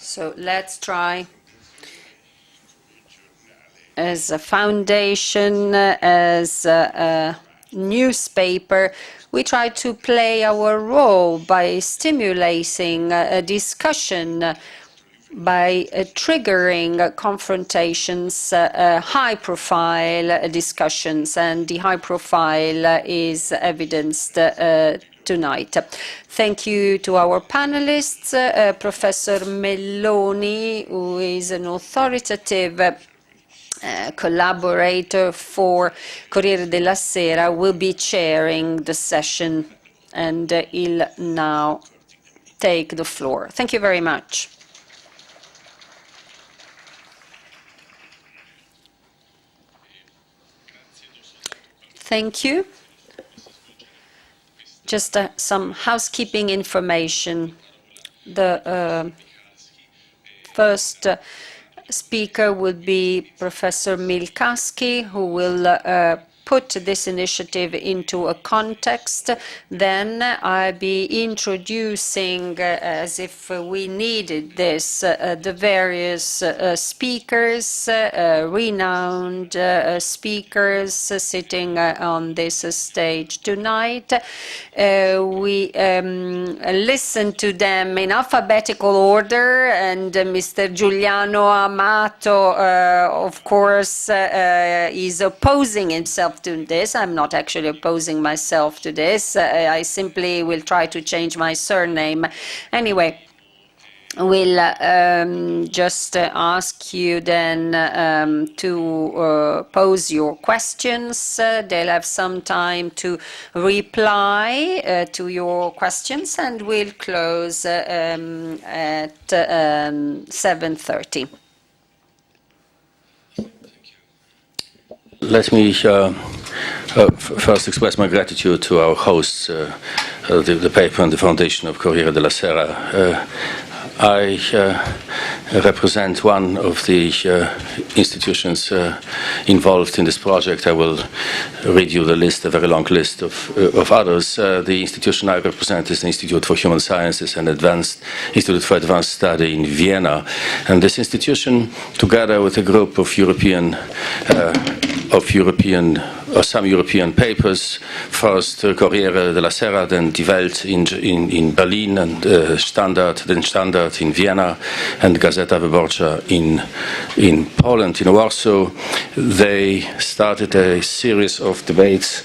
So let's try, as a foundation, as a newspaper, we try to play our role by stimulating a discussion, by triggering confrontations, high-profile discussions, and the high profile is evidenced tonight. Thank you to our panelists. Professor Melloni, who is an authoritative collaborator for Corriere della Sera, will be chairing the session, and he'll now take the floor. Thank you very much. Thank you. Just some housekeeping information. The first speaker would be Professor Michalski, who will put this initiative into a context. Then I'll be introducing, as if we needed this, the various speakers, renowned speakers sitting on this stage tonight. We listen to them in alphabetical order, and Mr. Giuliano Amato, of course, is opposing himself to this. I'm not actually opposing myself to this. I simply will try to change my surname. Anyway, we'll just ask you then to pose your questions. They'll have some time to reply to your questions, and we'll close at 7:30. Let me first express my gratitude to our hosts, the paper and the foundation of Corriere della Sera. I represent one of the institutions involved in this project. I will read you the list, a very long list of others. The institution I represent is the Institute for Human Sciences and Institute for Advanced Study in Vienna. And this institution, together with a group of some European papers, first Corriere della Sera, then Die Welt in Berlin, and Standard in Vienna, and Gazeta Wyborcza in Poland, in Warsaw. They started a series of debates.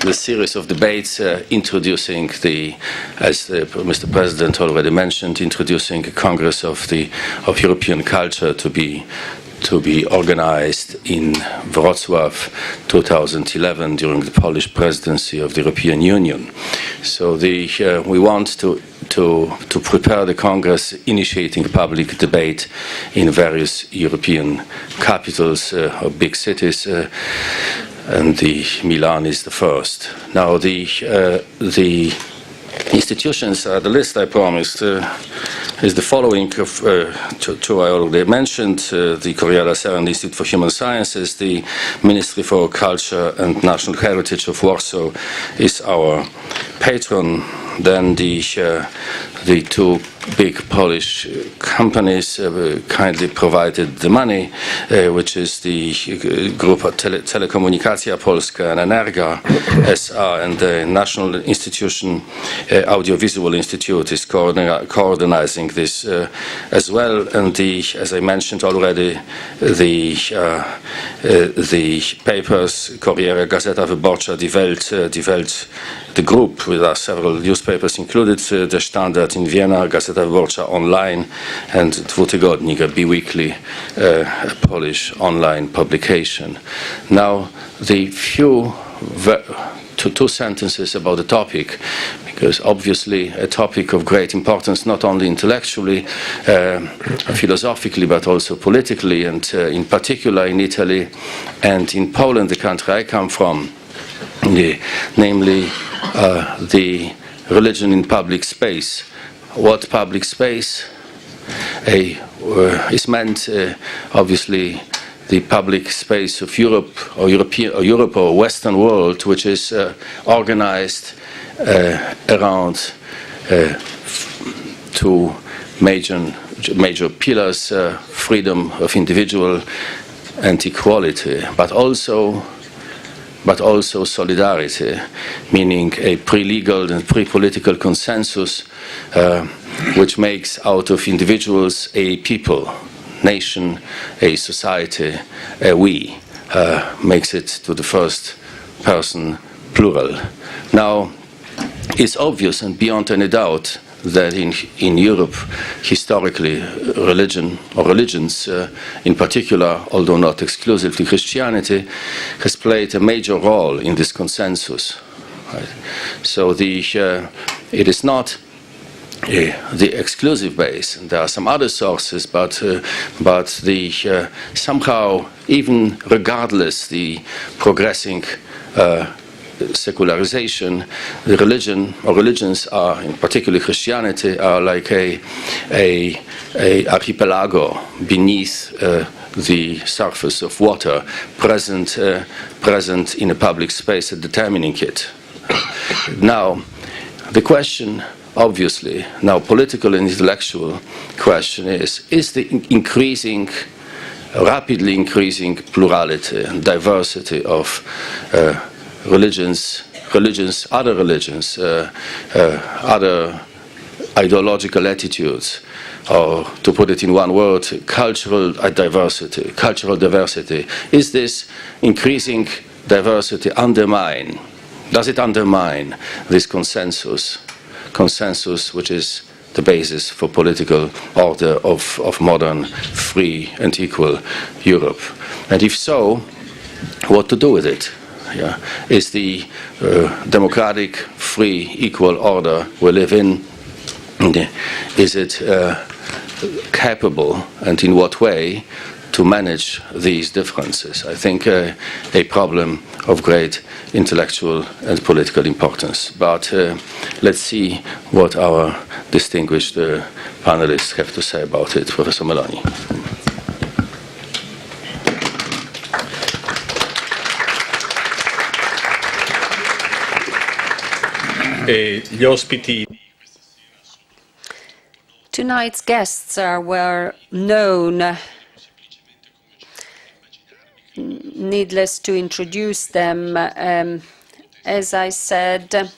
The series of debates introducing as Mr. President already mentioned, introducing a Congress of European Culture to be organized in Wrocław 2011 during the Polish presidency of the European Union. So we want to prepare the Congress, initiating public debate in various European capitals or big cities, and Milan is the first. Now the institutions, the list I promised, is the following of two I already mentioned, the Corriere della Sera and the Institute for Human Sciences. The Ministry for Culture and National Heritage of Warsaw is our patron. Then the two big Polish companies kindly provided the money, which is the group Telekomunikacja Polska and Energa S.A., and the National Institution, Audiovisual Institute, is coordinating this as well. And as I mentioned already, the papers, Corriere, Gazeta Wyborcza, Die Welt, the group, with our several newspapers included, the Standard in Vienna, Gazeta Wyborcza online, and Dwutygodnik, a bi-weekly Polish online publication. Now, the two sentences about the topic, because obviously a topic of great importance, not only intellectually, philosophically, but also politically, and in particular in Italy and in Poland, the country I come from, namely the religion in public space. What public space is meant, obviously, the public space of Europe or Europe or Western world, which is organized around two major pillars, freedom of individual and equality, but also solidarity, meaning a pre-legal and pre-political consensus which makes out of individuals a people, nation, a society, a we, makes it to the first person plural. Now, it's obvious and beyond any doubt that in Europe, historically, religion or religions in particular, although not exclusively Christianity, has played a major role in this consensus. Right? So it is not the exclusive base. And there are some other sources, but somehow, even regardless the progressing secularization, the religion or religions are, in particular Christianity, are like a archipelago beneath the surface of water, present in a public space and determining it. Now, the question, obviously, now political and intellectual question is the rapidly increasing plurality and diversity of religions, other religions, other ideological attitudes, or to put it in one word, cultural diversity. Is this increasing diversity does it undermine this consensus which is the basis for political order of modern, free and equal Europe? And if so, what to do with it? Yeah. Is the democratic, free, equal order we live in, is it capable, and in what way, to manage these differences? I think a problem of great intellectual and political importance. But let's see what our distinguished panelists have to say about it. Professor Melloni. Gli ospiti. Tonight's guests are well known. Needless to introduce them. As I said,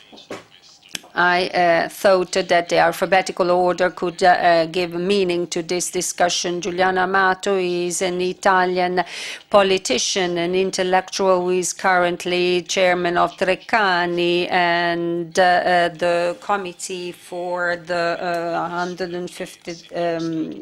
I thought that the alphabetical order could give meaning to this discussion. Giuliano Amato is an Italian politician, an intellectual who is currently chairman of Treccani and the committee for the 150th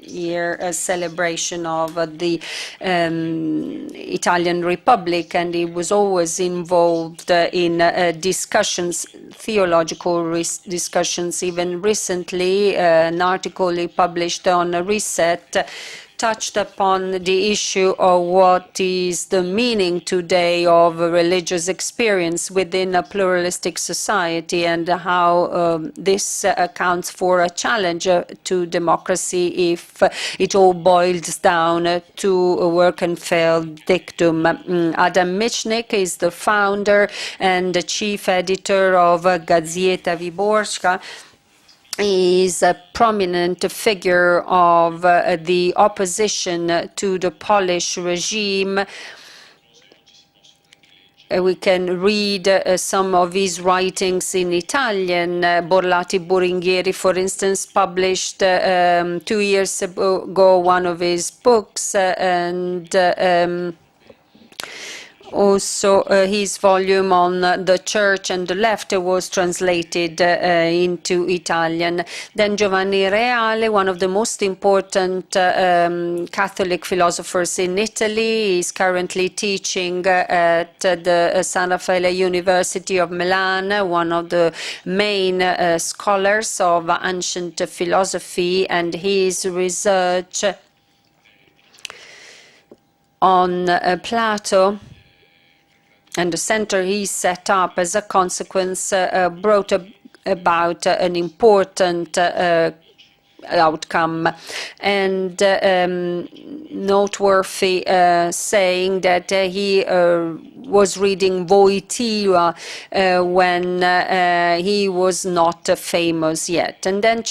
year celebration of the Italian Republic, and he was always involved in discussions, theological discussions. Even recently, an article he published on Reset touched upon the issue of what is the meaning today of a religious experience within a pluralistic society, and how this accounts for a challenge to democracy if it all boils down to a work and fail dictum. Adam Michnik is the founder and the chief editor of Gazeta Wyborcza. He is a prominent figure of the opposition to the Polish regime. We can read some of his writings in Italian. Borlati Boringhieri, for instance, published 2 years ago one of his books, and also his volume on the church and the left was translated into Italian. Then Giovanni Reale, one of the most important Catholic philosophers in Italy, is currently teaching at the San Raffaele University of Milan, one of the main scholars of ancient philosophy, and his research on Plato and the center he set up as a consequence brought about an important outcome, and noteworthy saying that he was reading Wojtyła when he was not famous yet. And then